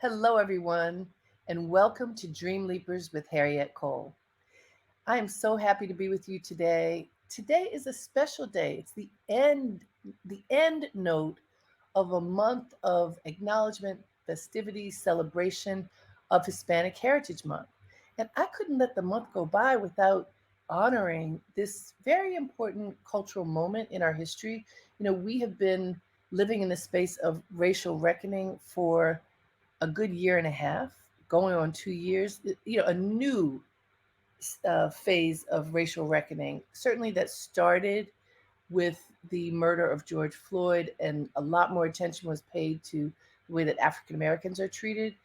Hello, everyone, and welcome to Dreamleapers with Harriette Cole. I am so happy to be with you today. Today is a special day. It's the end note of a month of acknowledgement, festivity, celebration of Hispanic Heritage Month. And I couldn't let the month go by without honoring this very important cultural moment in our history. We have been living in the space of racial reckoning for a good year and a half, going on 2 years, a new phase of racial reckoning, certainly that started with the murder of George Floyd, and a lot more attention was paid to the way that African Americans are treated.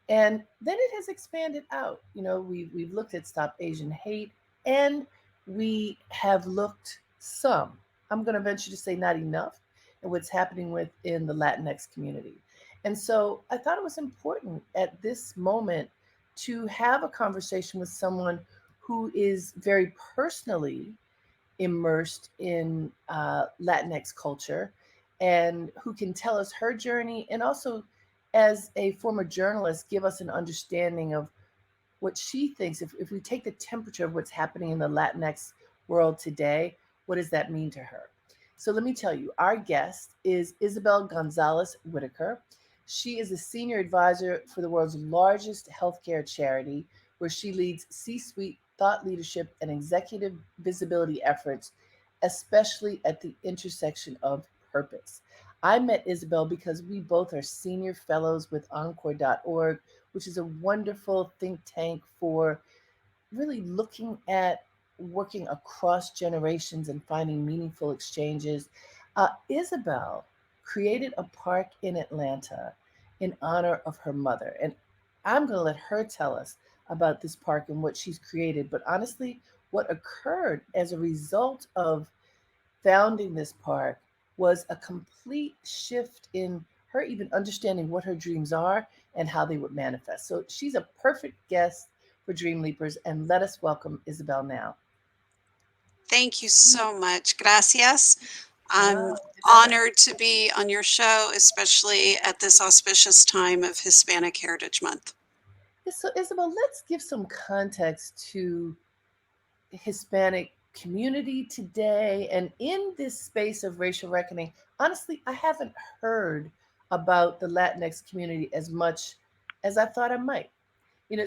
And then it has expanded out. We've looked at Stop Asian Hate, and we have looked some, I'm going to venture to say not enough, at what's happening within the Latinx community. And so I thought it was important at this moment to have a conversation with someone who is very personally immersed in Latinx culture and who can tell us her journey, and also, as a former journalist, give us an understanding of what she thinks. If we take the temperature of what's happening in the Latinx world today, what does that mean to her? So let me tell you, our guest is Isabel Gonzalez Whitaker. She is a senior advisor for the world's largest healthcare charity, where she leads C suite thought leadership and executive visibility efforts, especially at the intersection of purpose. I met Isabel because we both are senior fellows with Encore.org, which is a wonderful think tank for really looking at working across generations and finding meaningful exchanges. Isabel created a park in Atlanta in honor of her mother. And I'm going to let her tell us about this park and what she's created. But honestly, what occurred as a result of founding this park was a complete shift in her even understanding what her dreams are and how they would manifest. So she's a perfect guest for Dream Leapers, and let us welcome Isabel now. Thank you so much. Gracias. I'm Wow. honored to be on your show, especially at this auspicious time of Hispanic Heritage Month. So, Isabel, let's give some context to Hispanic community today and in this space of racial reckoning. Honestly, I haven't heard about the Latinx community as much as I thought I might.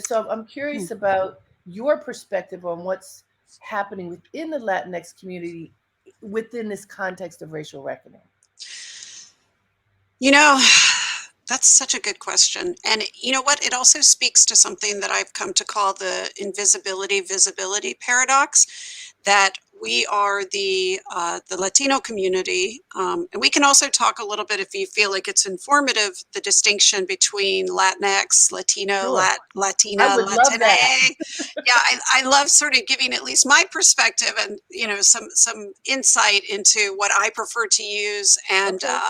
So I'm Hmm. curious about your perspective on what's happening within the Latinx community within this context of racial reckoning. You know, that's such a good question. And you know what? It also speaks to something that I've come to call the invisibility visibility paradox, that we are the Latino community, and we can also talk a little bit, if you feel like it's informative, the distinction between Latinx, Latino, Sure. I Latina, would love Latine. that. Yeah, I love sort of giving at least my perspective and some insight into what I prefer to use, Okay.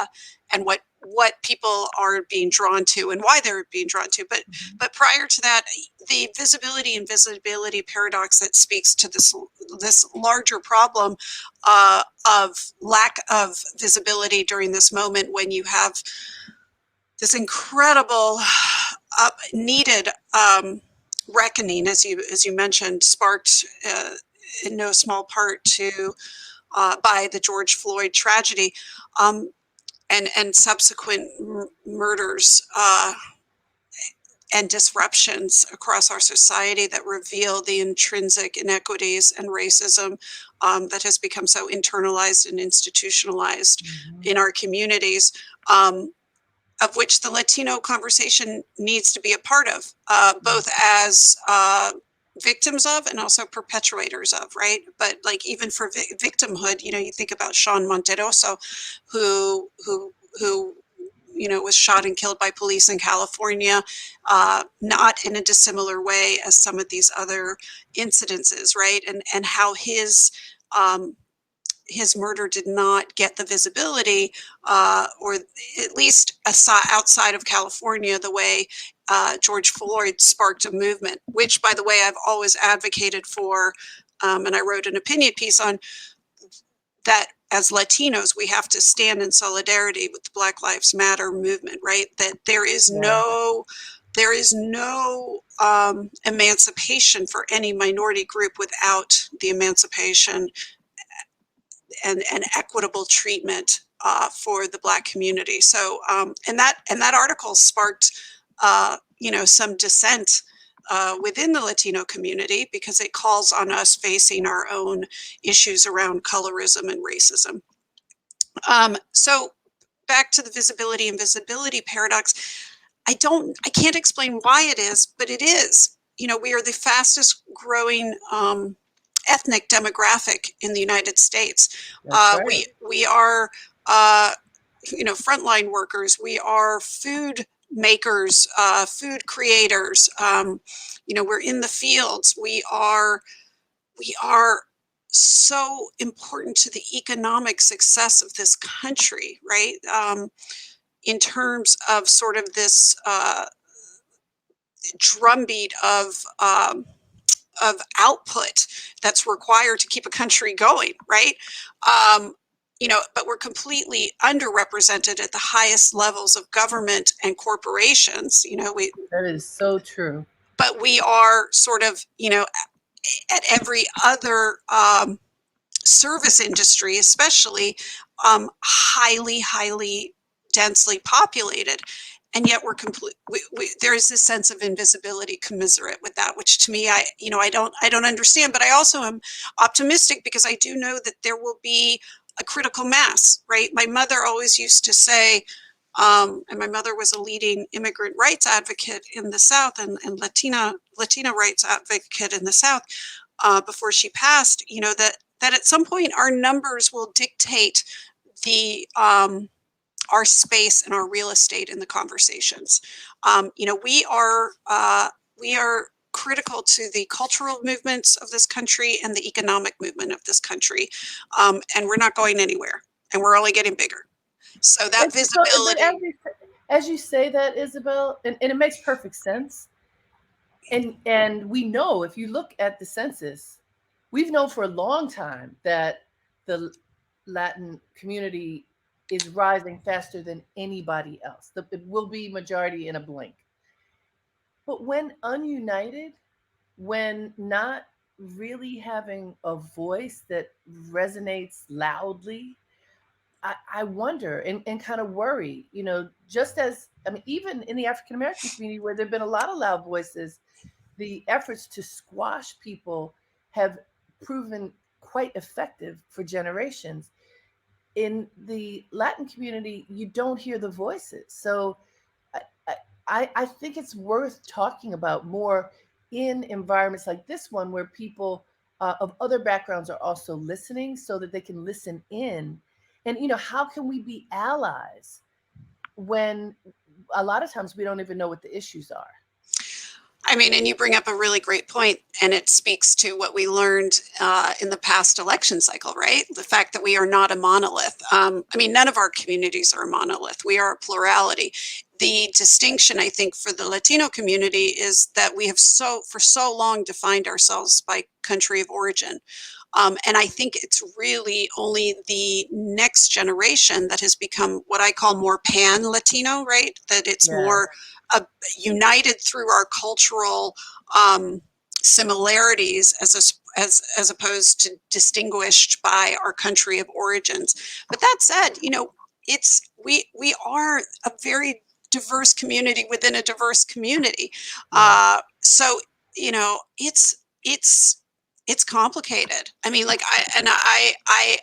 and what people are being drawn to and why they're being drawn to. But Mhm. but prior to that, the visibility and visibility paradox that speaks to this larger problem of lack of visibility during this moment when you have this incredible needed reckoning, as you mentioned, sparked in no small part to by the George Floyd tragedy. And subsequent murders and disruptions across our society that reveal the intrinsic inequities and racism that has become so internalized and institutionalized Mhm. in our communities, of which the Latino conversation needs to be a part of, both as victims of and also perpetuators of, right? But like even for victimhood, you think about Sean Monteroso, who was shot and killed by police in California, not in a dissimilar way as some of these other incidences, right? And how his murder did not get the visibility, or at least outside of California, the way George Floyd sparked a movement, which, by the way, I've always advocated for, and I wrote an opinion piece on that. as Latinos, we have to stand in solidarity with the Black Lives Matter movement, right? That there is Yeah. no emancipation for any minority group without the emancipation and equitable treatment for the Black community. So, and that article sparked, some dissent within the Latino community, because it calls on us facing our own issues around colorism and racism. So back to the visibility and visibility paradox. I can't explain why it is, but it is. We are the fastest growing ethnic demographic in the United States. That's right. We are, frontline workers. We are food makers, food creators. We're in the fields. We are so important to the economic success of this country, right? In terms of sort of this drumbeat of output that's required to keep a country going, right? But we're completely underrepresented at the highest levels of government and corporations. That is so true. But we are sort of, at every other service industry, especially, highly densely populated. And yet we're there is this sense of invisibility commiserate with that, which to me, I don't understand, but I also am optimistic, because I do know that there will be a critical mass, right? My mother always used to say, and my mother was a leading immigrant rights advocate in the South, and Latina rights advocate in the South, before she passed, that at some point our numbers will dictate the our space and our real estate in the conversations. We are critical to the cultural movements of this country and the economic movement of this country, and we're not going anywhere, and we're only getting bigger. So that But visibility. as you say that, Isabel, and it makes perfect sense. And we know, if you look at the census, we've known for a long time that the Latin community is rising faster than anybody else. It will be majority in a blink. But when ununited, when not really having a voice that resonates loudly, I wonder and kind of worry, just as, I mean, even in the African American community where there have been a lot of loud voices, the efforts to squash people have proven quite effective for generations. In the Latin community, you don't hear the voices. So I, I think it's worth talking about more in environments like this one, where people of other backgrounds are also listening, so that they can listen in. And, how can we be allies when a lot of times we don't even know what the issues are? I mean, and you bring up a really great point, and it speaks to what we learned in the past election cycle, right? The fact that we are not a monolith. None of our communities are a monolith. We are a plurality. The distinction, I think, for the Latino community is that we have for so long defined ourselves by country of origin. And I think it's really only the next generation that has become what I call more pan-Latino, right? That it's Yeah. more united through our cultural similarities as opposed to distinguished by our country of origins. But that said, we are a very diverse community within a diverse community. Yeah. So it's complicated. I mean, like I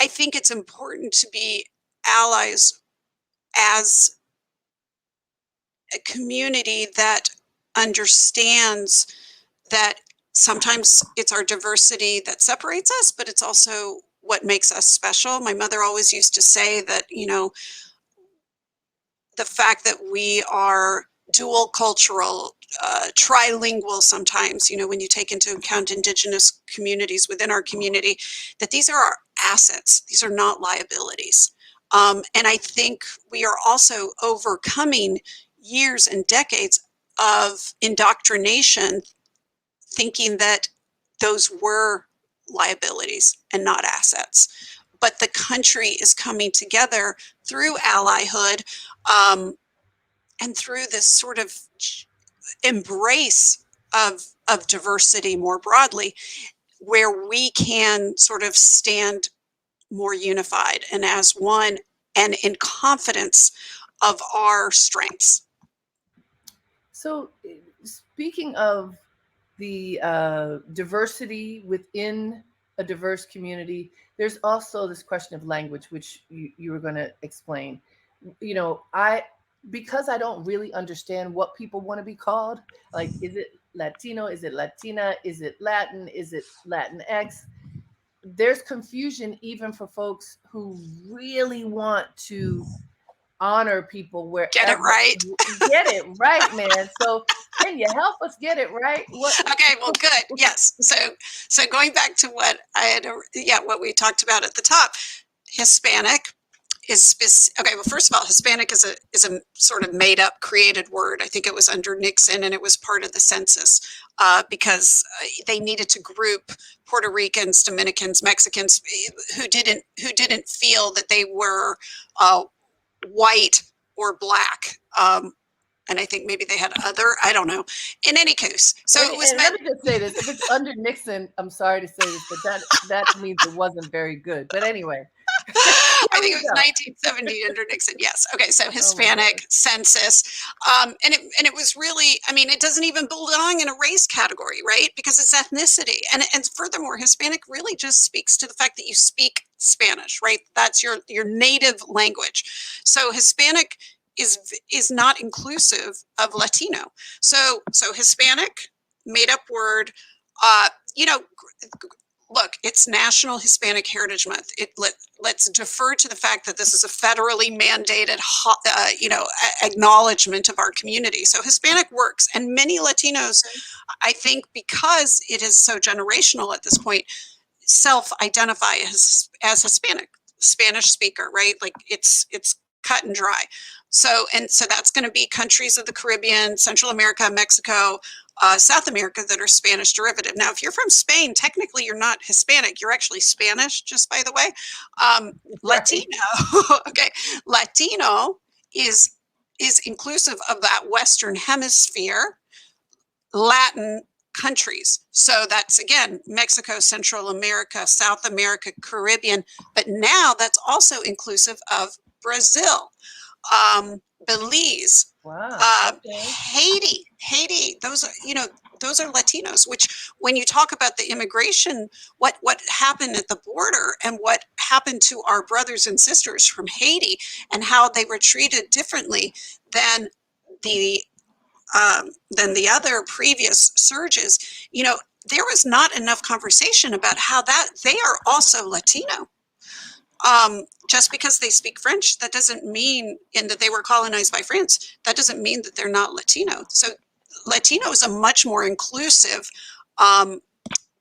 think it's important to be allies as a community that understands that sometimes it's our diversity that separates us, but it's also what makes us special. My mother always used to say that, the fact that we are dual cultural, trilingual sometimes, when you take into account indigenous communities within our community, that these are our assets. These are not liabilities. And I think we are also overcoming years and decades of indoctrination, thinking that those were liabilities and not assets. But the country is coming together through allyhood, and through this sort of embrace of diversity more broadly, where we can sort of stand more unified and as one and in confidence of our strengths. So, speaking of the diversity within a diverse community, there's also this question of language, which you were going to explain. You know, because I don't really understand what people want to be called. Like, is it Latino? Is it Latina? Is it Latin? Is it Latinx? There's confusion even for folks who really want to honor people Get it wherever. right? Get it right, man. So can you help us get it right? What? Okay, well, good. Yes. So going back to what I had, what we talked about at the top, Hispanic is okay. Well, first of all, Hispanic is a sort of made up, created word. I think it was under Nixon, and it was part of the census because they needed to group Puerto Ricans, Dominicans, Mexicans who didn't feel that they were white or black. And I think maybe they had other, I don't know. In any case, so it was And meant. let me just say this: if it's under Nixon, I'm sorry to say this, but that means it wasn't very good. But anyway, I here think we it was go. 1970 under Nixon. Yes. Okay. So Oh my God. Hispanic census, and it was really. I mean, it doesn't even belong in a race category, right? Because it's ethnicity, and furthermore, Hispanic really just speaks to the fact that you speak Spanish, right? That's your native language. So Hispanic is not inclusive of Latino. So Hispanic, made up word. Uh, you know, look, it's National Hispanic Heritage Month. Let's defer to the fact that this is a federally mandated, acknowledgement of our community. So Hispanic works, and many Latinos, I think, because it is so generational at this point, self-identify as Hispanic, Spanish speaker, right? Like it's cut and dry. So that's going to be countries of the Caribbean, Central America, Mexico, South America that are Spanish derivative. Now, if you're from Spain, technically you're not Hispanic. You're actually Spanish, just by the way. Right. Latino, okay, Latino is inclusive of that Western Hemisphere, Latin countries. So that's again Mexico, Central America, South America, Caribbean, but now that's also inclusive of Brazil, Belize, Wow. Okay. Haiti. Those are Latinos. Which, when you talk about the immigration, what happened at the border and what happened to our brothers and sisters from Haiti, and how they were treated differently than the other previous surges, there was not enough conversation about how that they are also Latino. Just because they speak French, that doesn't mean, and that they were colonized by France, that doesn't mean that they're not Latino. So Latino is a much more inclusive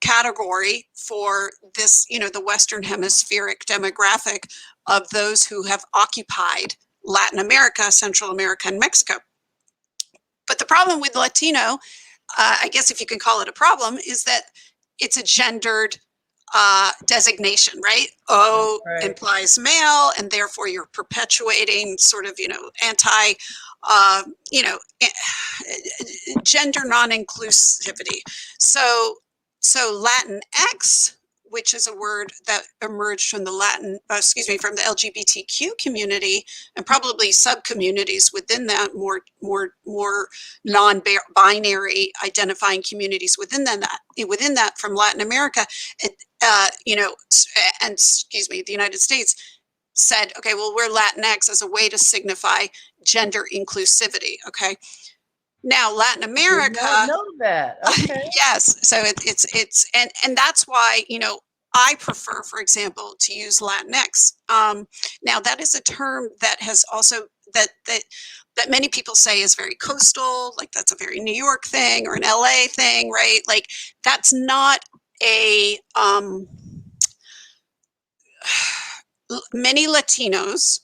category for this, the Western hemispheric demographic of those who have occupied Latin America, Central America, and Mexico. But the problem with Latino, I guess if you can call it a problem, is that it's a gendered designation, right? O Right. implies male, and therefore you're perpetuating sort of, anti, uh, you know, gender non-inclusivity. So Latinx, which is a word that emerged from from the LGBTQ community, and probably sub-communities within that, more non-binary identifying communities within that from Latin America, and the United States said, okay, well, we're Latinx as a way to signify gender inclusivity. Okay. Now, Latin Did not America, know that. Okay. yes. So and that's why, I prefer, for example, to use Latinx. Now, that is a term that has also, that many people say is very coastal, like that's a very New York thing or an LA thing, right? Like that's not a, many Latinos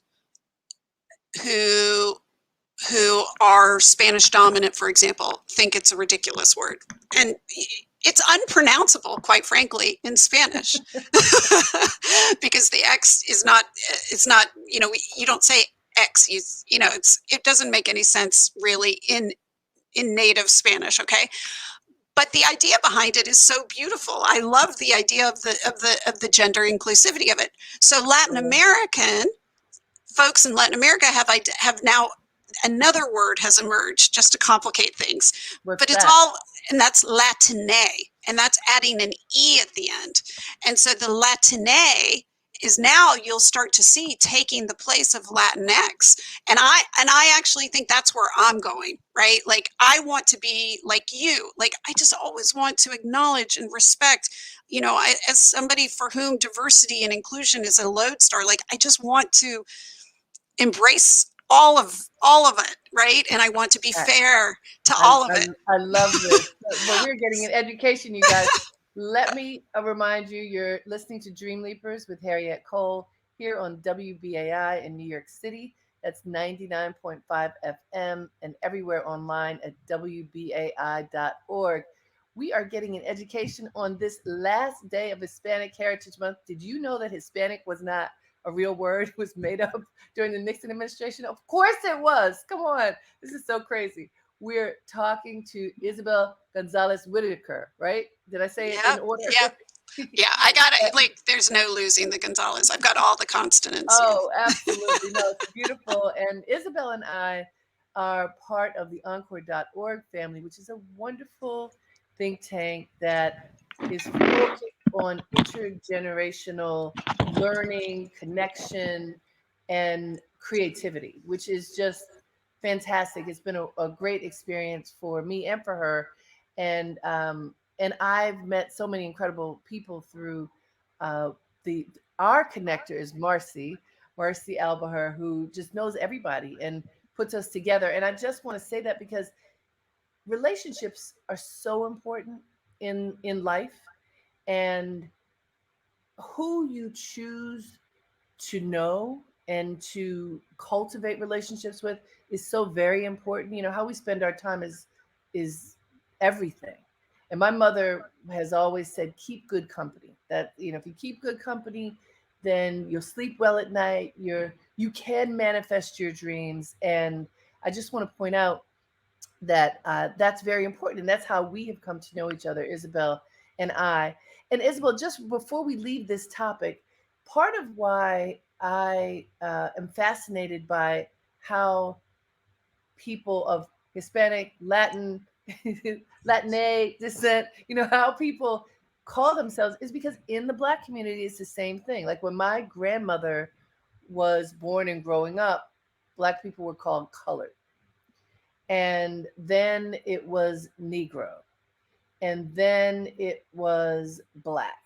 who are Spanish dominant, for example, think it's a ridiculous word. And it's unpronounceable, quite frankly, in Spanish, because the X is not, it's not, you don't say X, it doesn't make any sense really in native Spanish. Okay. But the idea behind it is so beautiful. I love the idea of the gender inclusivity of it. So Latin American folks in Latin America have now another word has emerged just to complicate things, What's but it's that? all, and that's Latine, and that's adding an E at the end. And so the Latine is now you'll start to see taking the place of Latinx. And I actually think that's where I'm going, right? Like I want to be like you. Like I just always want to acknowledge and respect, as somebody for whom diversity and inclusion is a lodestar, like I just want to embrace all of it, right? And I want to be I, fair to I, all of I, it. I love this. But we're getting an education, you guys. Let me remind you, you're listening to Dreamleapers with Harriette Cole here on WBAI in New York City. That's 99.5 FM and everywhere online at WBAI.org. We are getting an education on this last day of Hispanic Heritage Month. Did you know that Hispanic was not a real word? It was made up during the Nixon administration? Of course it was. Come on. This is so crazy. We're talking to Isabel Gonzalez Whitaker, right? Did I say it Yeah, in order? yeah, yeah. I got it. Like, there's no losing the Gonzalez. I've got all the consonants. Oh, absolutely. No, it's beautiful. And Isabel and I are part of the Encore.org family, which is a wonderful think tank that is focused on intergenerational learning, connection, and creativity, which is just fantastic. It's been a great experience for me and for her. And I've met so many incredible people through the our connector is Marcy Albahar, who just knows everybody and puts us together. And I just want to say that because relationships are so important in life, and who you choose to know and to cultivate relationships with is so very important. How we spend our time is everything. And my mother has always said, keep good company. That, if you keep good company, then you'll sleep well at night. You can manifest your dreams. And I just want to point out that that's very important. And that's how we have come to know each other, Isabel and I. And Isabel, just before we leave this topic, part of why I am fascinated by how people of Hispanic, Latin, Latinx descent, how people call themselves is because in the Black community, it's the same thing. Like when my grandmother was born and growing up, Black people were called colored. And then it was Negro. And then it was Black.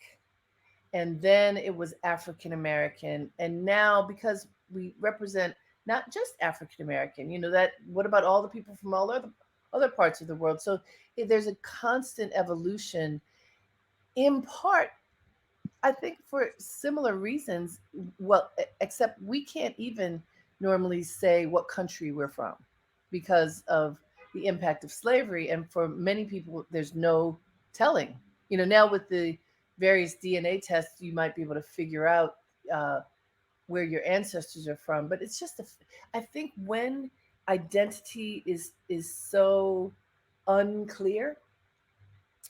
And then it was African American. And now, because we represent not just African American, that what about all the people from all other parts of the world? So there's a constant evolution, in part, I think, for similar reasons. Well, except we can't even normally say what country we're from because of the impact of slavery. And for many people, there's no telling. Now with the various DNA tests, you might be able to figure out where your ancestors are from. But it's just, I think when identity is so unclear,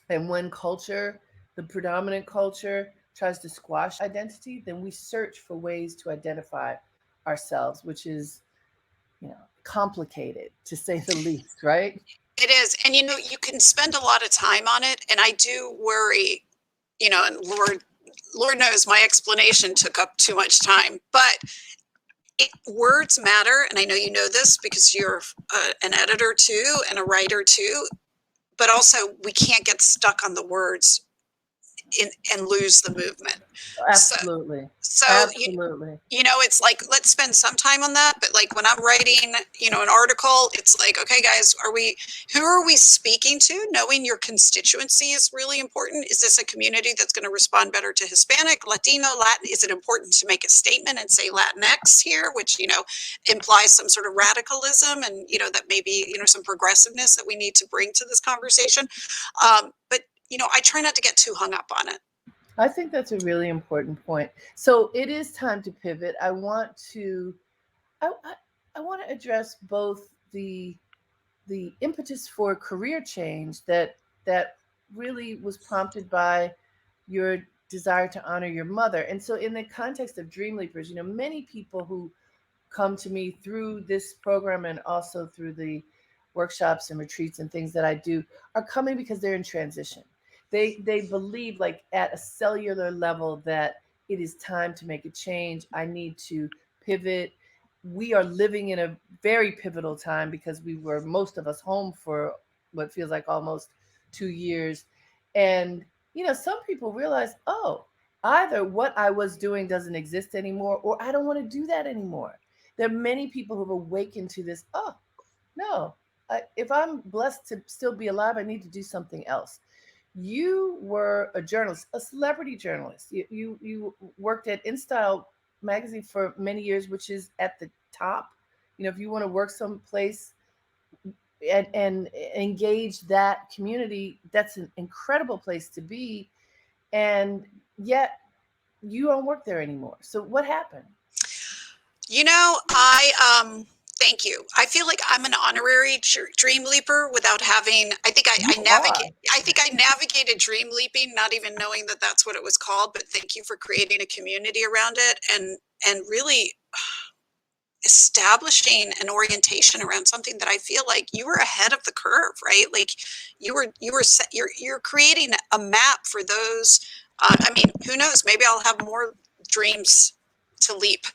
and when culture, the predominant culture, tries to squash identity, then we search for ways to identify ourselves, which is, complicated to say the least, right? It is. And you can spend a lot of time on it. And I do worry, and Lord knows my explanation took up too much time, but words matter. And I know you know this because you're an editor too and a writer too, but also we can't get stuck on the words and lose the movement. So, Absolutely. so Absolutely. it's like, let's spend some time on that. But like when I'm writing, an article, it's like, okay, guys, who are we speaking to? Knowing your constituency is really important. Is this a community that's going to respond better to Hispanic, Latino, Latin? Is it important to make a statement and say Latinx here, which, implies some sort of radicalism and, that maybe, some progressiveness that we need to bring to this conversation. But I try not to get too hung up on it. I think that's a really important point. So it is time to pivot. I want to address both the the impetus for career change that really was prompted by your desire to honor your mother. And so in the context of Dreamleapers, many people who come to me through this program and also through the workshops and retreats and things that I do are coming because they're in transition. They believe, like, at a cellular level, that it is time to make a change. I need to pivot. We are living in a very pivotal time because we were, most of us, home for what feels like almost 2 years. And some people realize, oh, either what I was doing doesn't exist anymore, or I don't want to do that anymore. There are many people who have awakened to this. Oh, no, if I'm blessed to still be alive, I need to do something else. You were a journalist, a celebrity journalist. You worked at InStyle magazine for many years, which is at the top. If you want to work someplace and engage that community, that's an incredible place to be. And yet you don't work there anymore. So what happened? Thank you. I feel like I'm an honorary dream leaper without having. You are. I think I navigated dream leaping, not even knowing that that's what it was called. But thank you for creating a community around it, and really establishing an orientation around something that I feel like you were ahead of the curve, right? Like you're creating a map for those. I mean, who knows? Maybe I'll have more dreams to leap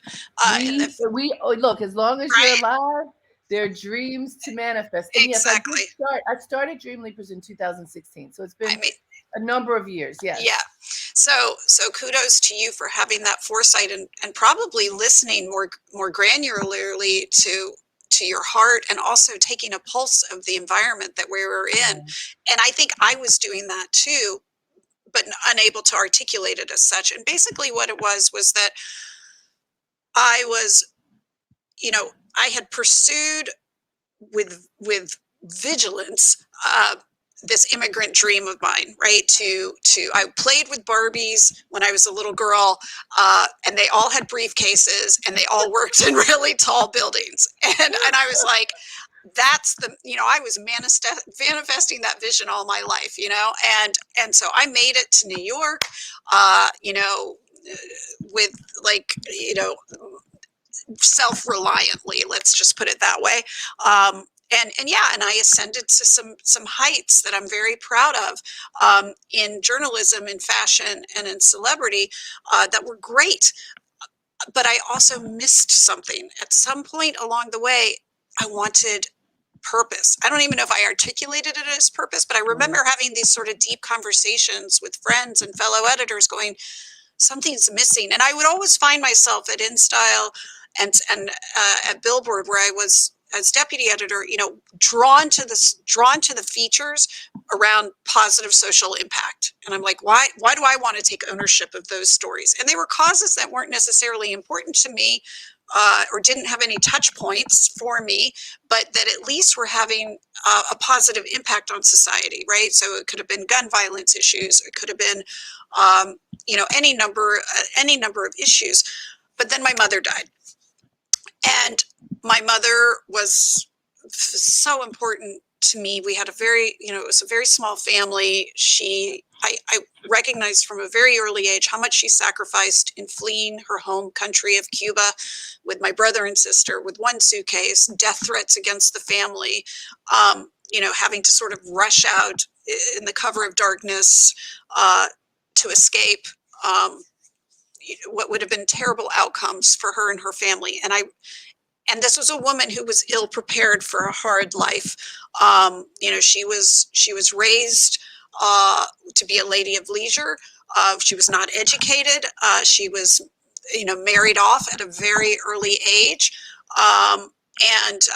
in the We look, as long as you're right. alive, there are dreams to manifest. And yes, Exactly. I started Dreamleapers in 2016. So it's I been mean, a number of years. yeah. Yes. So kudos to you for having that foresight and probably listening more granularly to your heart, and also taking a pulse of the environment that we were in. Yeah. And I think I was doing that too, but unable to articulate it as such. And basically what it was that I was, I had pursued with vigilance this immigrant dream of mine, right? I played with Barbies when I was a little girl, and they all had briefcases and they all worked in really tall buildings, and I was like, that's I was manifesting that vision all my life, and so I made it to New York, with, like, self-reliantly, let's just put it that way. And I ascended to some heights that I'm very proud of, in journalism, in fashion, and in celebrity, that were great. But I also missed something at some point along the way. I wanted purpose. I don't even know if I articulated it as purpose, but I remember having these sort of deep conversations with friends and fellow editors, going, something's missing. And I would always find myself at InStyle and at Billboard, where I was as deputy editor, drawn to the features around positive social impact. And I'm like, why do I want to take ownership of those stories? And they were causes that weren't necessarily important to me, or didn't have any touch points for me, but that at least were having a positive impact on society, right? So it could have been gun violence issues, it could have been, any number of issues. But then my mother died, and my mother was so important to me. We had it was a very small family. I recognized from a very early age how much she sacrificed in fleeing her home country of Cuba with my brother and sister, with one suitcase, death threats against the family, having to sort of rush out in the cover of darkness, to escape, what would have been terrible outcomes for her and her family. And this was a woman who was ill prepared for a hard life. She was raised to be a lady of leisure. She was not educated. She was, married off at a very early age, and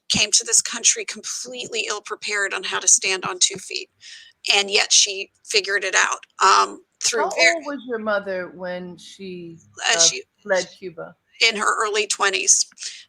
came to this country completely ill prepared on how to stand on 2 feet. And yet she figured it out. How old was your mother when she She fled Cuba? in her early 20s.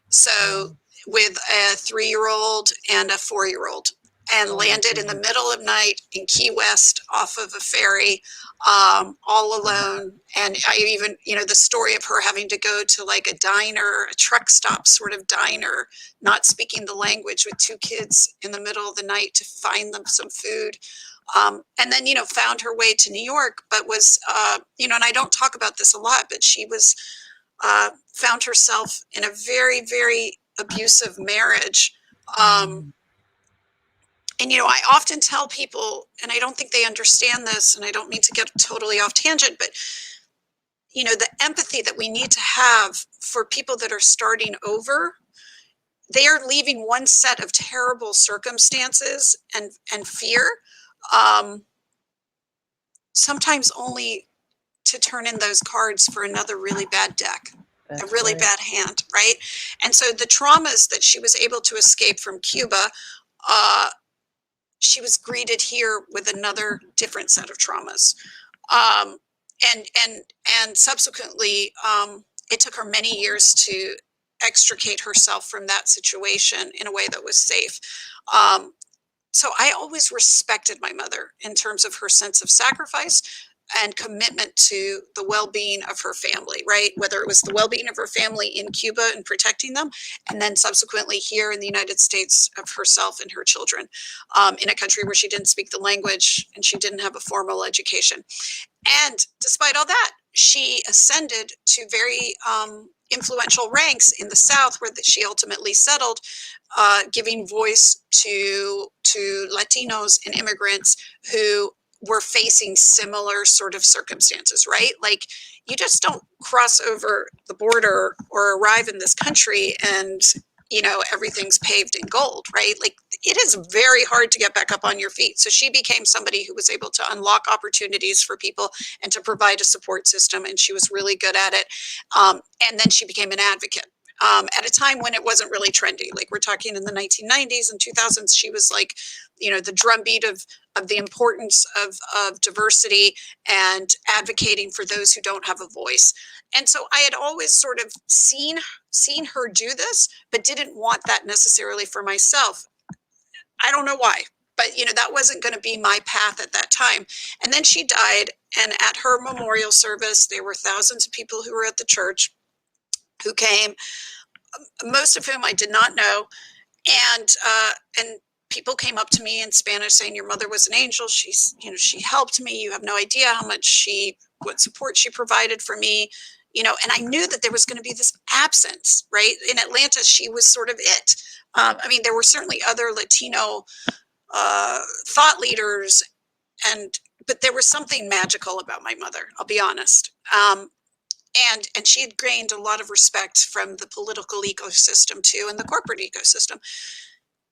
So with a 3-year-old and a 4-year-old. and Oh my landed in the goodness. middle of night in Key West off of a ferry, all alone. And I even, the story of her having to go to like a diner, a truck stop sort of diner, not speaking the language with two kids in the middle of the night to find them some food. And then, found her way to New York, but was, and I don't talk about this a lot, but she was, found herself in a very, very abusive marriage. Um, Mm. and I often tell people, and I don't think they understand this, and I don't mean to get totally off tangent, but the empathy that we need to have for people that are starting over. They are leaving one set of terrible circumstances and fear, um, sometimes only to turn in those cards for another really bad deck, a That's really right. bad hand, right? And so the traumas that she was able to escape from Cuba, uh, she was greeted here with another different set of traumas. Um, and subsequently, it took her many years to extricate herself from that situation in a way that was safe. Um, so I always respected my mother in terms of her sense of sacrifice and commitment to the well-being of her family, right? Whether it was the well-being of her family in Cuba and protecting them, and then subsequently here in the United States of herself and her children, in a country where she didn't speak the language and she didn't have a formal education. And despite all that, she ascended to very influential ranks in the South, where she ultimately settled, giving voice to Latinos and immigrants who were facing similar sort of circumstances, right? Like, you just don't cross over the border or arrive in this country and everything's paved in gold, right? Like, it is very hard to get back up on your feet. So she became somebody who was able to unlock opportunities for people and to provide a support system, and she was really good at it. And then she became an advocate, at a time when it wasn't really trendy. Like, we're talking in the 1990s and 2000s, she was like, the drumbeat of the importance of diversity and advocating for those who don't have a voice. And so I had always sort of seen her do this, but didn't want that necessarily for myself. I don't know why, but that wasn't going to be my path at that time. And then she died, and at her memorial service, there were thousands of people who were at the church who came, most of whom I did not know, and people came up to me in Spanish saying, "Your mother was an angel. She helped me. You have no idea how much what support she provided for me." And I knew that there was going to be this absence, right? In Atlanta, she was sort of it. I mean, there were certainly other Latino thought leaders, but there was something magical about my mother. I'll be honest. And she had gained a lot of respect from the political ecosystem too, and the corporate ecosystem.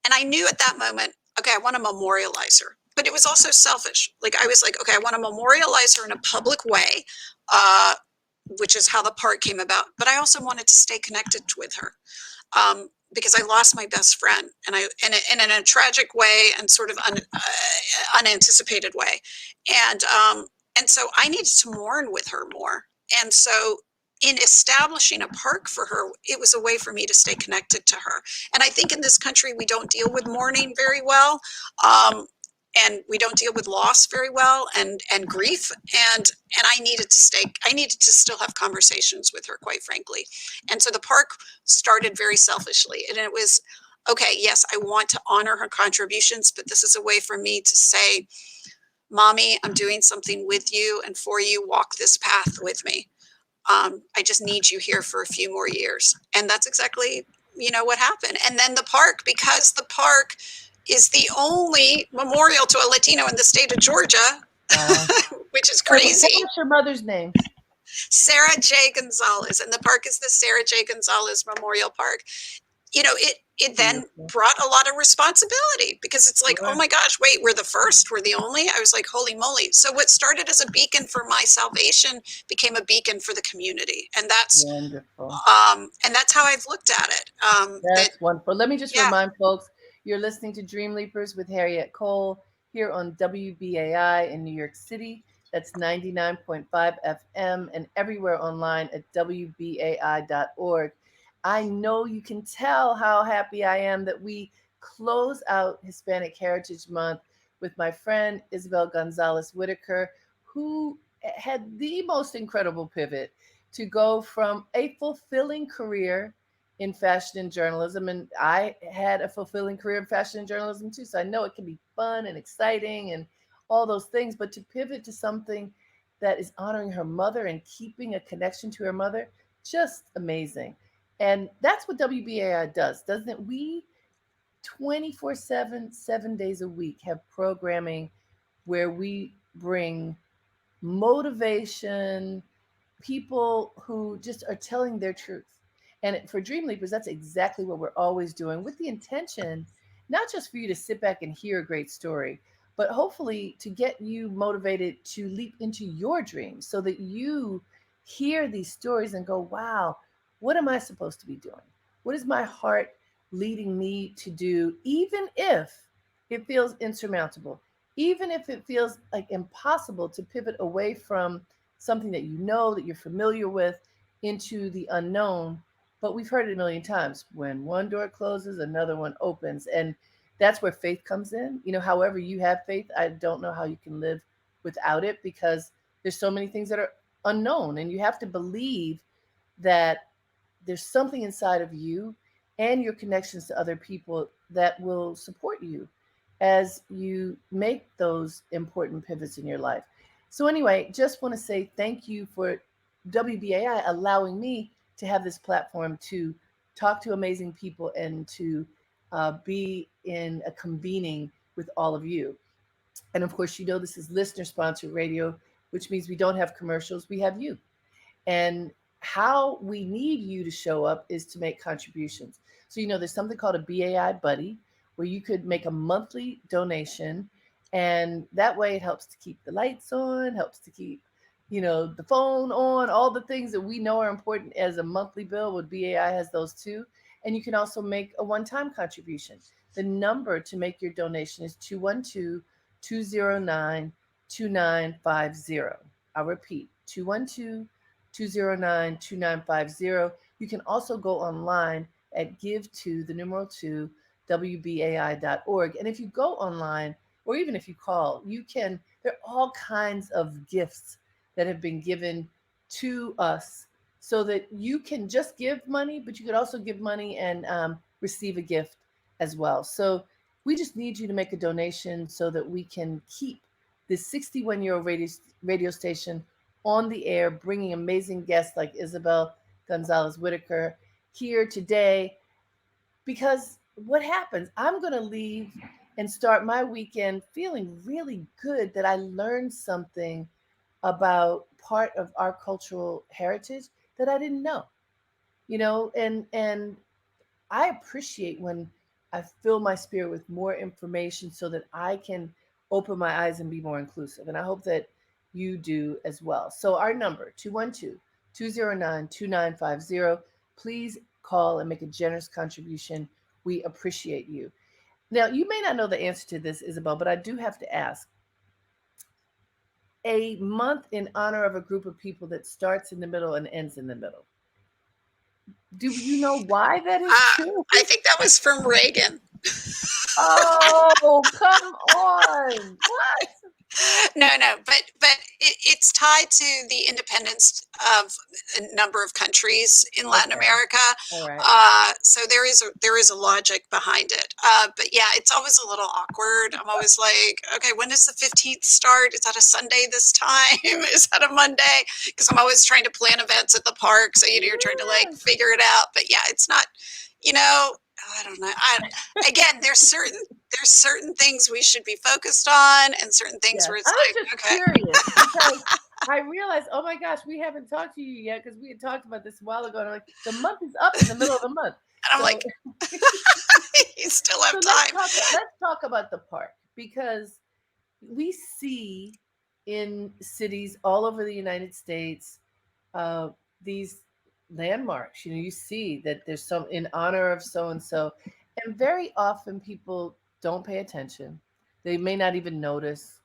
And I knew at that moment, okay, I want to memorialize her. But it was also selfish. Like, I was like, okay, I want to memorialize her in a public way, uh, which is how the park came about. But I also wanted to stay connected with her, because I lost my best friend, and in a tragic way and sort of unanticipated way, and so I needed to mourn with her more. And so, in establishing a park for her, it was a way for me to stay connected to her. And I think in this country we don't deal with mourning very well. And we don't deal with loss very well, and grief, and I needed to still have conversations with her, quite frankly. And so the park started very selfishly, and it was, okay, yes, I want to honor her contributions, but this is a way for me to say, "Mommy, I'm doing something with you and for you. Walk this path with me. I just need you here for a few more years." And that's exactly, what happened. And then the park, because the park is the only memorial to a Latino in the state of Georgia, Wow. which is Wait, what crazy. was your mother's name? Sarah J. Gonzalez, and the park is the Sarah J. Gonzalez Memorial Park. It then Beautiful. brought a lot of responsibility, because it's like, oh Sure. my gosh, wait, we're the first, we're the only. I was like, holy moly. So what started as a beacon for my salvation became a beacon for the community. Wonderful. And that's how I've looked at it. That That's wonderful. Let me just Yeah. remind folks, you're listening to Dreamleapers with Harriette Cole here on WBAI in New York City. That's 99.5 FM and everywhere online at WBAI.org. I know you can tell how happy I am that we close out Hispanic Heritage Month with my friend Isabel Gonzalez Whitaker, who had the most incredible pivot to go from a fulfilling career in fashion and journalism. And I had a fulfilling career in fashion and journalism too. So I know it can be fun and exciting and all those things, but to pivot to something that is honoring her mother and keeping a connection to her mother, just amazing. And that's what WBAI does, doesn't it? We 24/7, 7 days a week have programming where we bring motivation, people who just are telling their truth. And for Dreamleapers, that's exactly what we're always doing, with the intention not just for you to sit back and hear a great story, but hopefully to get you motivated to leap into your dreams so that you hear these stories and go, wow, what am I supposed to be doing? What is my heart leading me to do, even if it feels insurmountable, even if it feels like impossible to pivot away from something that you know, that you're familiar with, into the unknown. But we've heard it a million times: when one door closes, another one opens. And that's where faith comes in. However you have faith, I don't know how you can live without it, because there's so many things that are unknown, and you have to believe that there's something inside of you and your connections to other people that will support you as you make those important pivots in your life. So, anyway, just want to say thank you for WBAI allowing me to have this platform to talk to amazing people and to be in a convening with all of you. And of course, this is listener sponsored radio, which means we don't have commercials, we have you. And how we need you to show up is to make contributions. So, there's something called a BAI Buddy, where you could make a monthly donation. And that way it helps to keep the lights on, helps to keep, the phone on, all the things that we know are important as a monthly bill. With BAI has those too. And you can also make a one time contribution. The number to make your donation is 212 209 2950. I'll repeat: 212 209 2950. You can also go online at give to the numeral 2 WBAI.org. And if you go online, or even if you call, there are all kinds of gifts that have been given to us, so that you can just give money, but you could also give money and receive a gift as well. So we just need you to make a donation so that we can keep this 61-year-old radio station on the air, bringing amazing guests like Isabel Gonzalez Whitaker here today. Because what happens, I'm going to leave and start my weekend feeling really good that I learned something about part of our cultural heritage that I didn't know. And I appreciate when I fill my spirit with more information so that I can open my eyes and be more inclusive. And I hope that you do as well. So our number, 212 209 2950. Please call and make a generous contribution. We appreciate you. Now, you may not know the answer to this, Isabel, but I do have to ask. A month in honor of a group of people that starts in the middle and ends in the middle. Do you know why that is true? I think that was from Reagan. Oh, come on. What? No, but it's tied to the independence of a number of countries in Latin Okay. America. All right. So there is a logic behind it. But yeah, it's always a little awkward. I'm always like, okay, when does the 15th start? Is that a Sunday this time? Is that a Monday? Because I'm always trying to plan events at the park, so you're trying to like Yes. figure it out. But yeah, it's not, you know. I don't know. Again, there's certain things we should be focused on, and certain things Yes. where it's I was like, just okay. curious because I realized, oh my gosh, we haven't talked to you yet, because we had talked about this a while ago. And I'm like, the month is up in the middle of the month. And I'm So like, you still so have time. let's talk about the park, because we see in cities all over the United States uh, these landmarks. You see that there's some in honor of so and so, and very often people don't pay attention. They may not even notice.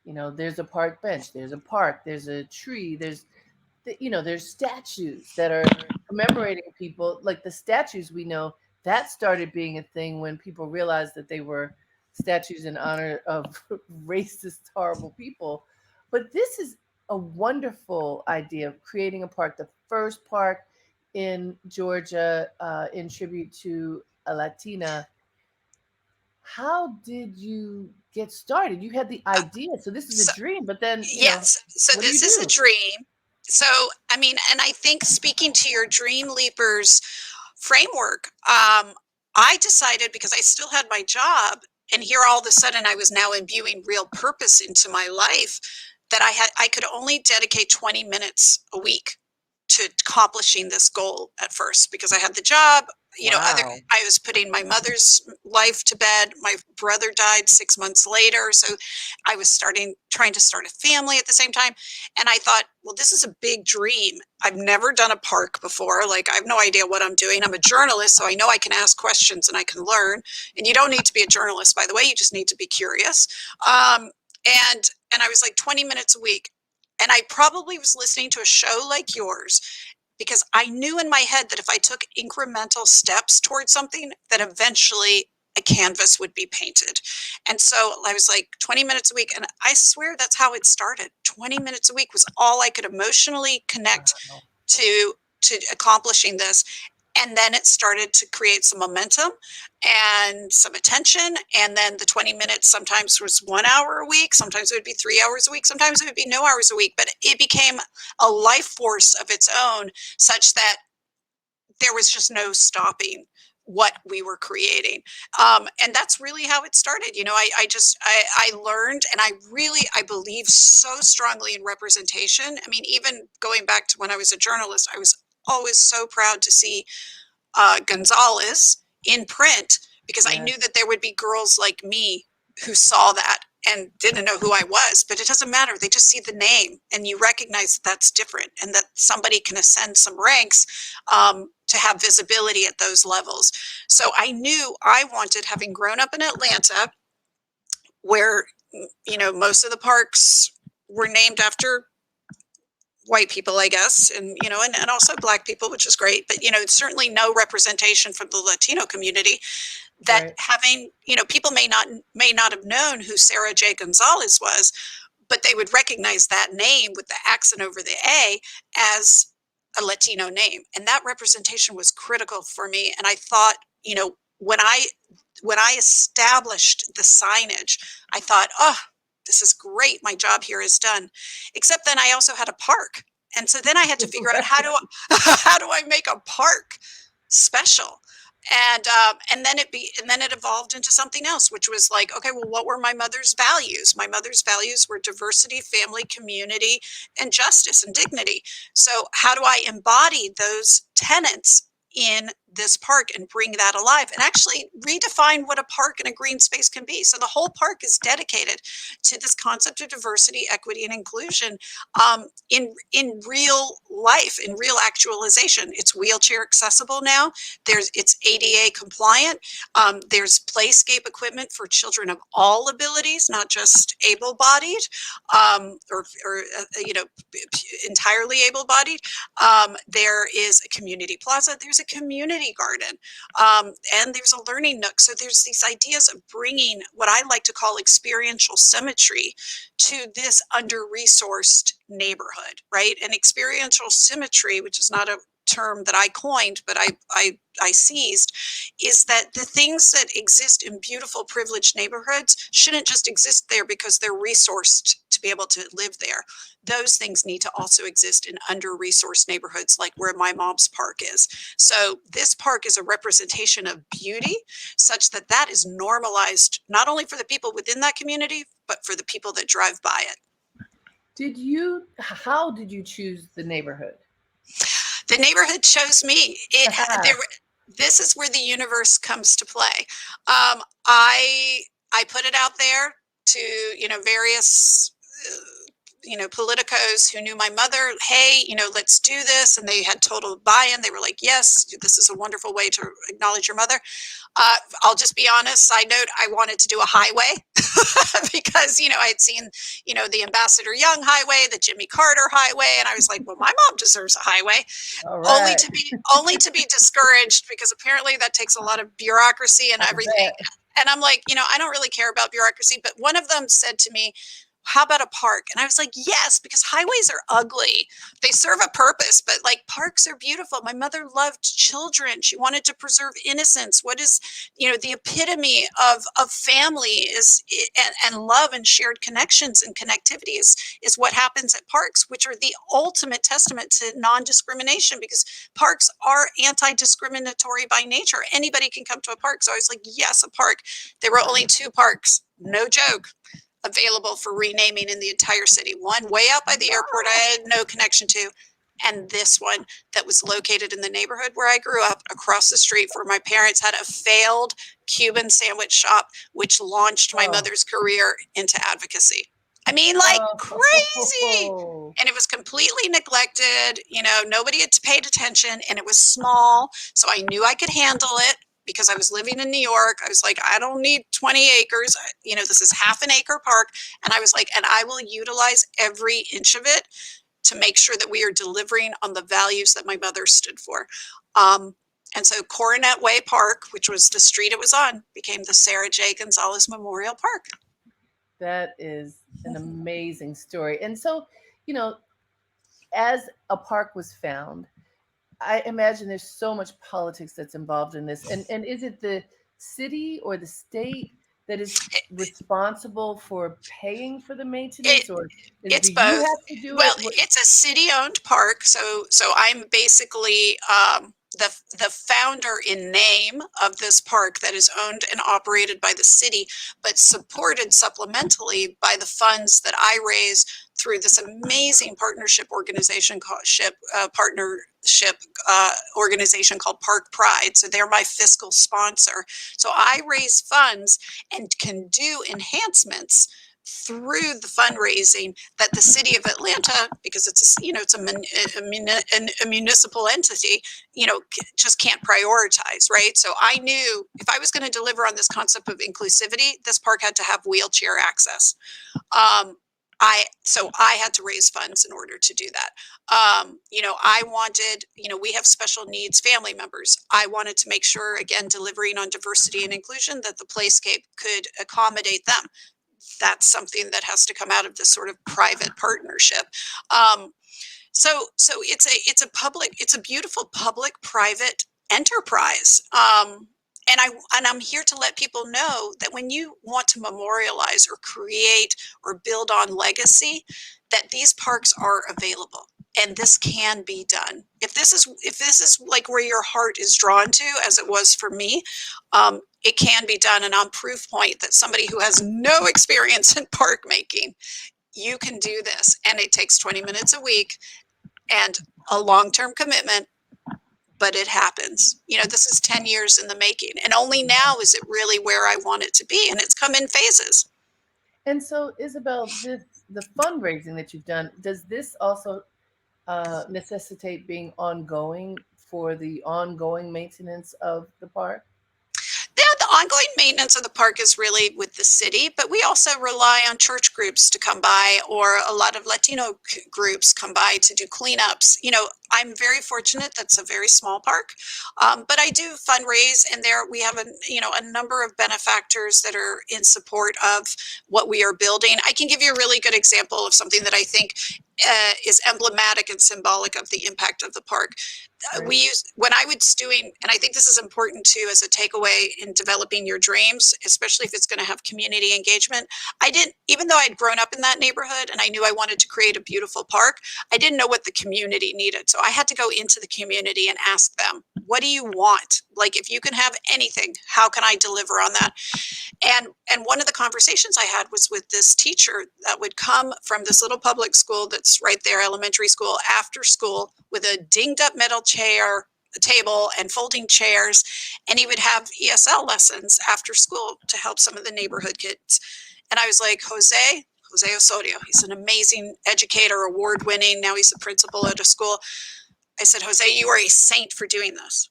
There's a park bench, there's a park, there's a tree, there's statues that are commemorating people. Like the statues we know, that started being a thing when people realized that they were statues in honor of racist, horrible people. But this is a wonderful idea of creating a park, the first park in Georgia in tribute to a Latina. How did you get started? You had the Uh, idea, so this is a so dream, but then, yes, so what do you this is a do? dream. So I mean, and I think speaking to your Dream Leapers framework, I decided because I still had my job, and here all of a sudden I was now imbuing real purpose into my life, that I could only dedicate 20 minutes a week to accomplishing this goal at first, because I had the job, Wow. I was putting my mother's life to bed. My brother died 6 months later. So I was trying to start a family at the same time. And I thought, well, this is a big dream. I've never done a park before. Like, I have no idea what I'm doing. I'm a journalist, so I know I can ask questions and I can learn. And you don't need to be a journalist, by the way. You just need to be curious. Um, and I was like 20 minutes a week. And I probably was listening to a show like yours, because I knew in my head that if I took incremental steps towards something, that eventually a canvas would be painted. And so I was like 20 minutes a week. And I swear that's how it started. 20 minutes a week was all I could emotionally connect Wow. to accomplishing this. And then it started to create some momentum and some attention. And then the 20 minutes sometimes was 1 hour a week. Sometimes it would be 3 hours a week. Sometimes it would be no hours a week. But it became a life force of its own, such that there was just no stopping what we were creating. And that's really how it started. I learned, and I believe so strongly in representation. I mean, even going back to when I was a journalist, I was always so proud to see Gonzalez in print, because I knew Yes. that there would be girls like me who saw that and didn't know who I was. But it doesn't matter. They just see the name and you recognize that that's different, and that somebody can ascend some ranks to have visibility at those levels. So I knew I wanted, having grown up in Atlanta, where, most of the parks were named after white people, I guess, and also black people, which is great, but certainly no representation from the Latino community. That Right. having, people may not have known who Sarah J. Gonzalez was, but they would recognize that name with the accent over the A as a Latino name, and that representation was critical for me. And I thought, when I established the signage, I thought, oh, this is great. My job here is done. Except then I also had a park. And so then I had to figure out, Right. how do I make a park special? And then it evolved into something else, which was like, okay, well, what were my mother's values? My mother's values were diversity, family, community, and justice and dignity. So how do I embody those tenets in this park and bring that alive, and actually redefine what a park and a green space can be? So the whole park is dedicated to this concept of diversity, equity, and inclusion, in real life, in real actualization. It's wheelchair accessible now. It's ADA compliant. There's playscape equipment for children of all abilities, not just able-bodied, or entirely able-bodied. There is a community plaza. There's a community garden, and there's a learning nook. So there's these ideas of bringing what I like to call experiential symmetry to this under-resourced neighborhood, right? And experiential symmetry, which is not a term that I coined, but I seized, is that the things that exist in beautiful, privileged neighborhoods shouldn't just exist there because they're resourced to be able to live there. Those things need to also exist in under-resourced neighborhoods, like where my mom's park is. So this park is a representation of beauty, such that that is normalized, not only for the people within that community, but for the people that drive by it. How did you choose the neighborhood? The neighborhood chose me. This is where the universe comes to play. I put it out there to various politicos who knew my mother, hey, let's do this. And they had total buy-in. They were like, yes, this is a wonderful way to acknowledge your mother. I'll just be honest, side note, I wanted to do a highway because, I'd seen, the Ambassador Young highway, the Jimmy Carter highway. And I was like, well, my mom deserves a highway, All only right. to be, only to be discouraged because apparently that takes a lot of bureaucracy and I everything. bet. And I'm like, I don't really care about bureaucracy, but one of them said to me, how about a park? And I was like, yes, because highways are ugly. They serve a purpose, but like parks are beautiful. My mother loved children. She wanted to preserve innocence. What is, the epitome of family is, and love and shared connections and connectivity is what happens at parks, which are the ultimate testament to non-discrimination, because parks are anti-discriminatory by nature. Anybody can come to a park. So I was like, yes, a park. There were only 2 parks, no joke, available for renaming in the entire city. One way out by the airport I had no connection to, and this one that was located in the neighborhood where I grew up across the street, where my parents had a failed Cuban sandwich shop, which launched my Oh. mother's career into advocacy. I mean, like crazy. Oh. And it was completely neglected. Nobody had paid attention, and it was small. So I knew I could handle it because I was living in New York. I was like, I don't need 20 acres. This is half an acre park. And I was like, and I will utilize every inch of it to make sure that we are delivering on the values that my mother stood for. And so Coronet Way Park, which was the street it was on, became the Sarah J. Gonzalez Memorial Park. That is an amazing story. And so, you know, as a park was found, I imagine there's so much politics that's involved in this. And is it the city or the state that is responsible for paying for the It, maintenance, or do it's you both. have to do Well, it? it's a city-owned park, so I'm basically the founder in name of this park that is owned and operated by the city, but supported supplementally by the funds that I raise through this amazing partnership organization called Park Pride. So they're my fiscal sponsor. So I raise funds and can do enhancements through the fundraising that the city of Atlanta, because it's a municipal entity, just can't prioritize, right? So I knew if I was going to deliver on this concept of inclusivity, this park had to have wheelchair access. I had to raise funds in order to do that. I wanted, we have special needs family members. I wanted to make sure, again, delivering on diversity and inclusion, that the playscape could accommodate them. That's something that has to come out of this sort of private partnership. So it's a beautiful public private enterprise. And I'm here to let people know that when you want to memorialize or create or build on legacy, that these parks are available and this can be done. If this is like where your heart is drawn to, as it was for me, it can be done. And I'm proof point that somebody who has no experience in park making, you can do this. And it takes 20 minutes a week and a long-term commitment, but it happens. This is 10 years in the making, and only now is it really where I want it to be, and it's come in phases. And so, Isabel, the fundraising that you've done, does this also necessitate being ongoing for the ongoing maintenance of the park? Yeah, the ongoing maintenance of the park is really with the city, but we also rely on church groups to come by, or a lot of Latino groups come by to do cleanups. I'm very fortunate that's a very small park, but I do fundraise, and there we have a number of benefactors that are in support of what we are building. I can give you a really good example of something that I think is emblematic and symbolic of the impact of the park. Right. We use, when I was doing, and I think this is important too as a takeaway in developing your dreams, especially if it's going to have community engagement. I didn't, even though I'd grown up in that neighborhood and I knew I wanted to create a beautiful park, I didn't know what the community needed. So I had to go into the community and ask them, what do you want? Like, if you can have anything, how can I deliver on that? And one of the conversations I had was with this teacher that would come from this little public school that's right there, elementary school, after school, with a dinged up metal chair, a table, and folding chairs. And he would have ESL lessons after school to help some of the neighborhood kids. And I was like, Jose, Jose Osorio. He's an amazing educator, award-winning. Now he's a principal at a school. I said, Jose, you are a saint for doing this.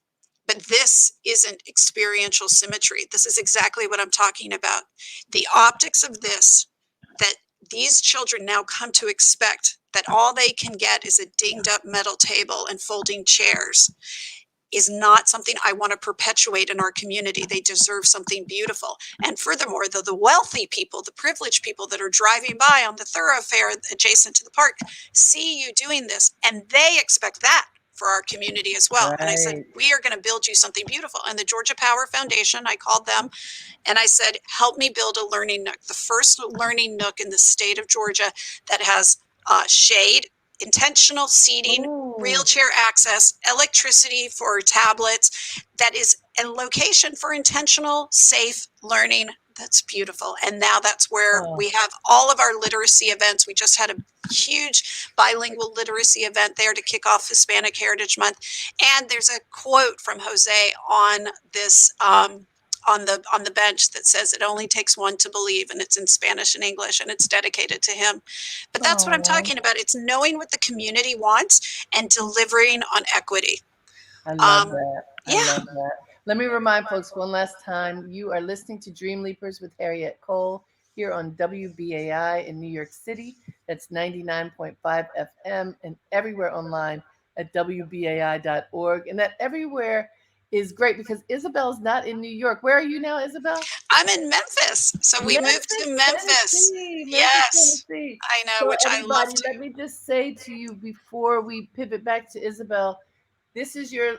But this isn't experiential symmetry. This is exactly what I'm talking about. The optics of this, that these children now come to expect that all they can get is a dinged up metal table and folding chairs, is not something I want to perpetuate in our community. They deserve something beautiful. And furthermore, the wealthy people, the privileged people that are driving by on the thoroughfare adjacent to the park, see you doing this, and they expect that for our community as well. And I said, Right. we are going to build you something beautiful. And the Georgia Power Foundation, I called them and I said, help me build a learning nook, the first learning nook in the state of Georgia that has shade, intentional seating, Ooh. wheelchair access, electricity for tablets, that is a location for intentional, safe learning. That's beautiful. And now that's where Oh. we have all of our literacy events. We just had a huge bilingual literacy event there to kick off Hispanic Heritage Month. And there's a quote from Jose on this on the bench that says it only takes one to believe, and it's in Spanish and English, and it's dedicated to him. But that's what I'm Oh. talking about. It's knowing what the community wants and delivering on equity. I love Um, that. I yeah, love that. Let me remind folks one last time, you are listening to Dreamleapers with Harriette Cole here on WBAI in New York City. That's 99.5 FM and everywhere online at WBAI.org. And that everywhere is great because Isabel's not in New York. Where are you now, Isabel? I'm in Memphis, so we moved Memphis, to Memphis. Tennessee. Memphis, Yes, Tennessee. I know, So, which I love everybody, to. let me just say to you before we pivot back to Isabel, this is your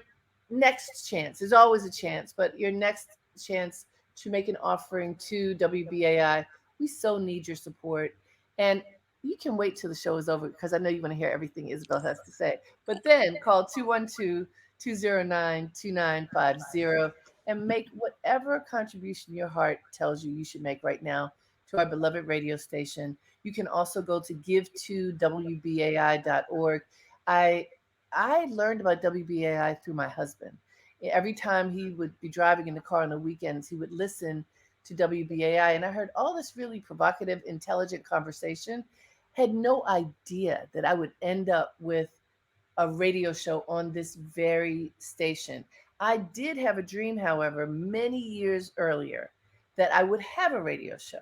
next chance. There's always a chance, but your next chance to make an offering to WBAI. We so need your support. And you can wait till the show is over because I know you want to hear everything Isabel has to say. But then call 212 209 2950 and make whatever contribution your heart tells you should make right now to our beloved radio station. You can also go to give2wbai.org. I I learned about WBAI through my husband. Every time he would be driving in the car on the weekends, he would listen to WBAI, and I heard all this really provocative, intelligent conversation. Had no idea that I would end up with a radio show on this very station. I did have a dream, however, many years earlier that I would have a radio show.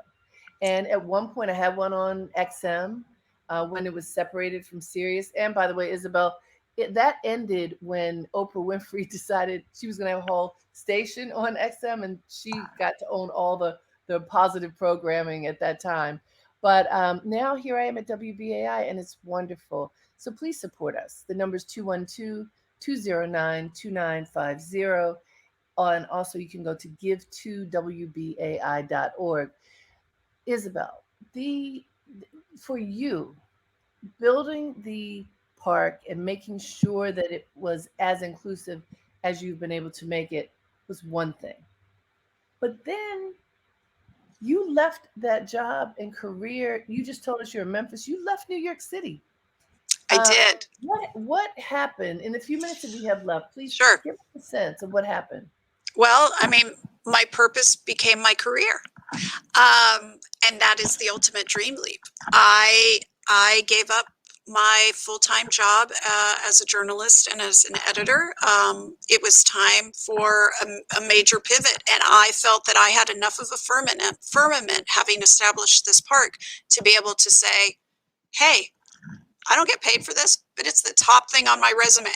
And at one point, I had one on XM when it was separated from Sirius. And by the way, Isabel, that ended when Oprah Winfrey decided she was going to have a whole station on XM, and she got to own all the positive programming at that time. But now here I am at WBAI, and it's wonderful. So please support us. The number is 212 209 2950. And also, you can go to give2wbai.org. Isabel, the for you, building the park and making sure that it was as inclusive as you've been able to make it was one thing. But then you left that job and career. You just told us you're in Memphis. You left New York City. I Uh, did. what happened in the few minutes that we have left? Please Sure. give us a sense of what happened. Well, I mean, my purpose became my career. And that is the ultimate dream leap. I gave up my full-time job as a journalist and as an editor. It was time for a major pivot, and I felt that I had enough of a firmament having established this park to be able to say, hey, I don't get paid for this, but it's the top thing on my resume.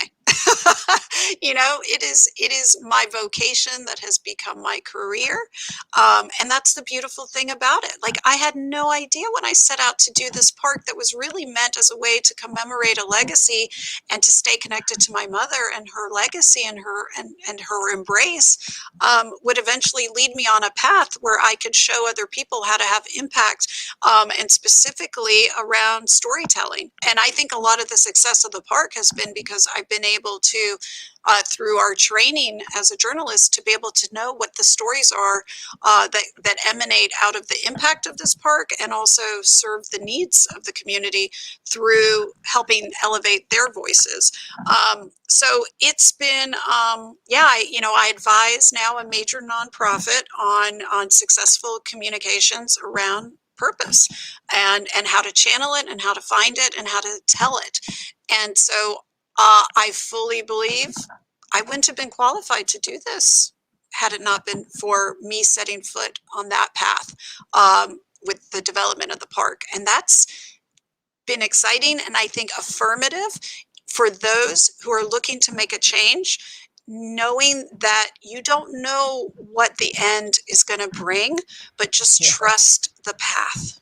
It is my vocation that has become my career. And that's the beautiful thing about it. Like, I had no idea when I set out to do this park that was really meant as a way to commemorate a legacy and to stay connected to my mother and her legacy and her embrace, would eventually lead me on a path where I could show other people how to have impact, and specifically around storytelling. And I think a lot of the success of the park has been because I've been able to, through our training as a journalist, to be able to know what the stories are that emanate out of the impact of this park, and also serve the needs of the community through helping elevate their voices. So it's been, I advise now a major nonprofit on successful communications around purpose, and how to channel it and how to find it and how to tell it. And so I fully believe I wouldn't have been qualified to do this had it not been for me setting foot on that path with the development of the park. And that's been exciting and I think affirmative for those who are looking to make a change, knowing that you don't know what the end is going to bring, but just trust the path.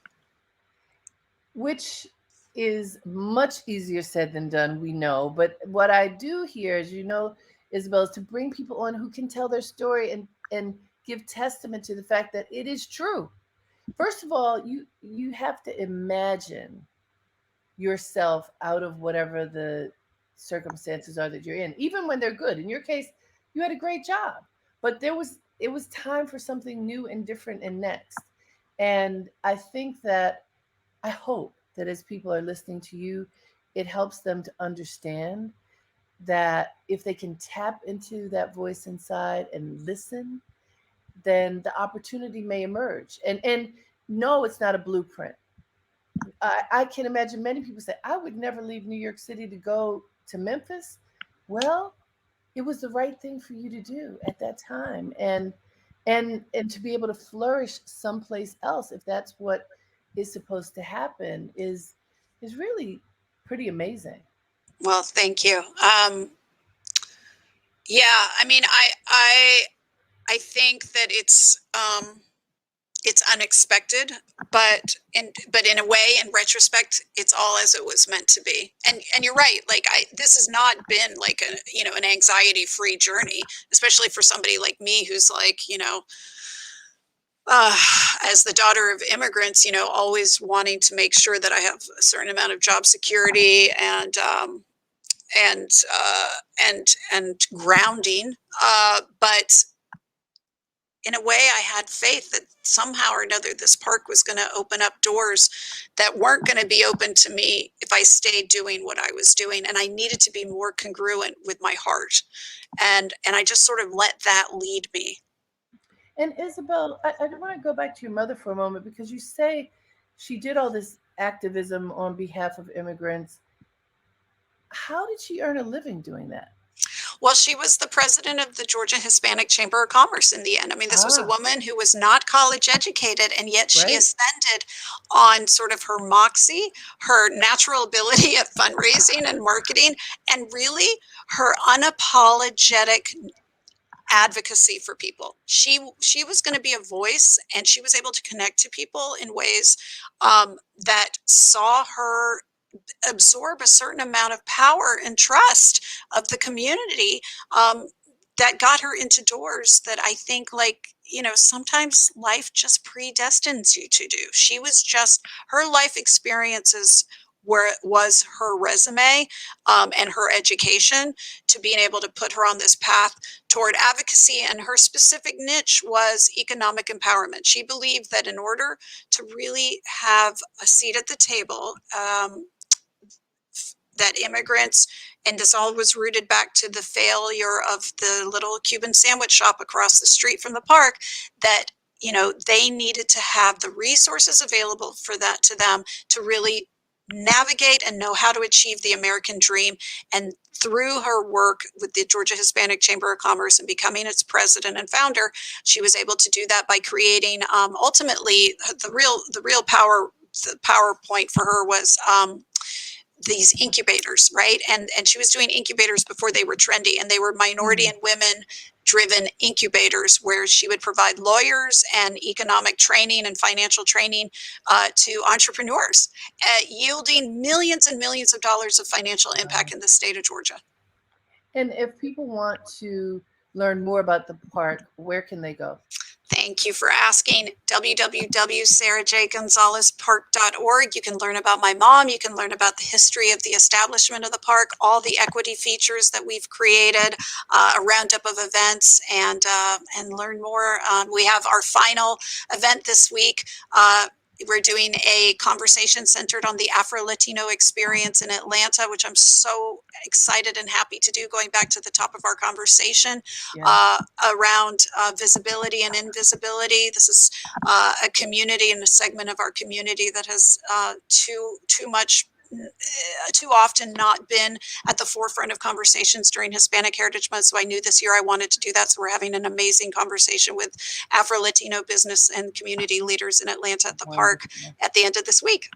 Which is much easier said than done, we know. But what I do here, as you know, Isabel, is to bring people on who can tell their story and give testament to the fact that it is true. First of all, you have to imagine yourself out of whatever the circumstances are that you're in, even when they're good. In your case, you had a great job, but it was time for something new and different and next. And I think that I hope that as people are listening to you, it helps them to understand that if they can tap into that voice inside and listen, then the opportunity may emerge. And no, it's not a blueprint. I can imagine many people say, I would never leave New York City to go to Memphis. Well, it was the right thing for you to do at that time. And to be able to flourish someplace else, if that's what is supposed to happen, is really pretty amazing. Well, thank you. Yeah, I mean, I think that it's unexpected, but in a way, in retrospect, it's all as it was meant to be. And you're right. Like this has not been like an anxiety free journey, especially for somebody like me who's like, as the daughter of immigrants, always wanting to make sure that I have a certain amount of job security and and grounding. But in a way, I had faith that somehow or another this park was going to open up doors that weren't going to be open to me if I stayed doing what I was doing. And I needed to be more congruent with my heart. And I just sort of let that lead me. And Isabel, I want to go back to your mother for a moment because you say she did all this activism on behalf of immigrants. How did she earn a living doing that? Well, she was the president of the Georgia Hispanic Chamber of Commerce in the end. I mean, this was a Ah, woman who was not college educated, and yet she right. ascended on sort of her moxie, her natural ability at fundraising and marketing, and really her unapologetic advocacy for people. She was going to be a voice, and she was able to connect to people in ways that saw her absorb a certain amount of power and trust of the community, that got her into doors that I think, like, sometimes life just predestines you to do. She was just, her life experiences was her resume, and her education to being able to put her on this path toward advocacy. And her specific niche was economic empowerment. She believed that in order to really have a seat at the table, that immigrants, and this all was rooted back to the failure of the little Cuban sandwich shop across the street from the park, that they needed to have the resources available for that to them to really navigate and know how to achieve the American dream. And through her work with the Georgia Hispanic Chamber of Commerce and becoming its president and founder, she was able to do that by creating, ultimately, the real power. The PowerPoint for her was these incubators, right? And she was doing incubators before they were trendy, and they were minority Mm. and women driven incubators where she would provide lawyers and economic training and financial training to entrepreneurs, yielding millions and millions of dollars of financial impact Wow. in the state of Georgia. And if people want to learn more about the park, where can they go? Thank you for asking. www.sarahjgonzalezpark.org. You can learn about my mom. You can learn about the history of the establishment of the park, all the equity features that we've created, a roundup of events, and learn more. We have our final event this week. We're doing a conversation centered on the Afro-Latino experience in Atlanta, which I'm so excited and happy to do, going back to the top of our conversation Yeah. around visibility and invisibility. This is a community and a segment of our community that has too often not been at the forefront of conversations during Hispanic Heritage Month. So I knew this year I wanted to do that. So we're having an amazing conversation with Afro-Latino business and community leaders in Atlanta at the park Wonderful. at the end of this week.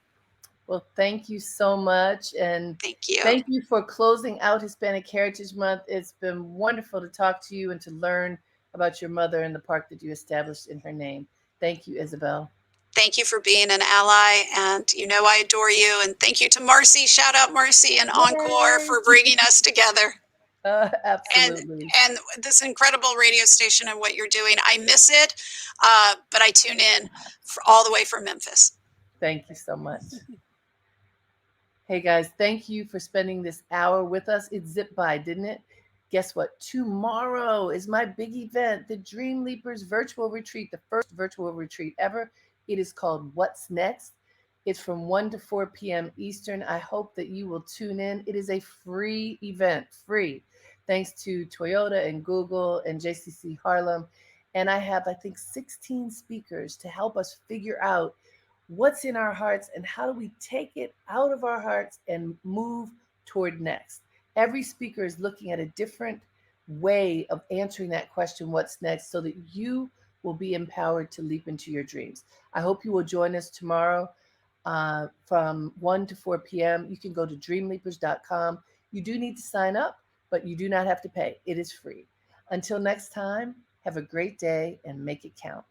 Well, thank you so much. And Thank you. thank you for closing out Hispanic Heritage Month. It's been wonderful to talk to you and to learn about your mother and the park that you established in her name. Thank you, Isabel. Thank you for being an ally, and you know I adore you. And thank you to Marcy. Shout out Marcy and Encore Yay! for bringing us together. And Absolutely. and this incredible radio station and what you're doing. I miss it, but I tune in all the way from Memphis. Thank you so much. Hey guys, thank you for spending this hour with us. It zipped by, didn't it? Guess what? Tomorrow is my big event, the Dreamleapers virtual retreat, the first virtual retreat ever. It is called What's Next. It's from 1 to 4 p.m. Eastern. I hope that you will tune in. It is a free event, free, thanks to Toyota and Google and JCC Harlem. And I have, I think, 16 speakers to help us figure out what's in our hearts and how do we take it out of our hearts and move toward next. Every speaker is looking at a different way of answering that question, what's next, so that you will be empowered to leap into your dreams. I hope you will join us tomorrow from 1 to 4 p.m. You can go to dreamleapers.com. You do need to sign up, but you do not have to pay. It is free. Until next time, have a great day and make it count.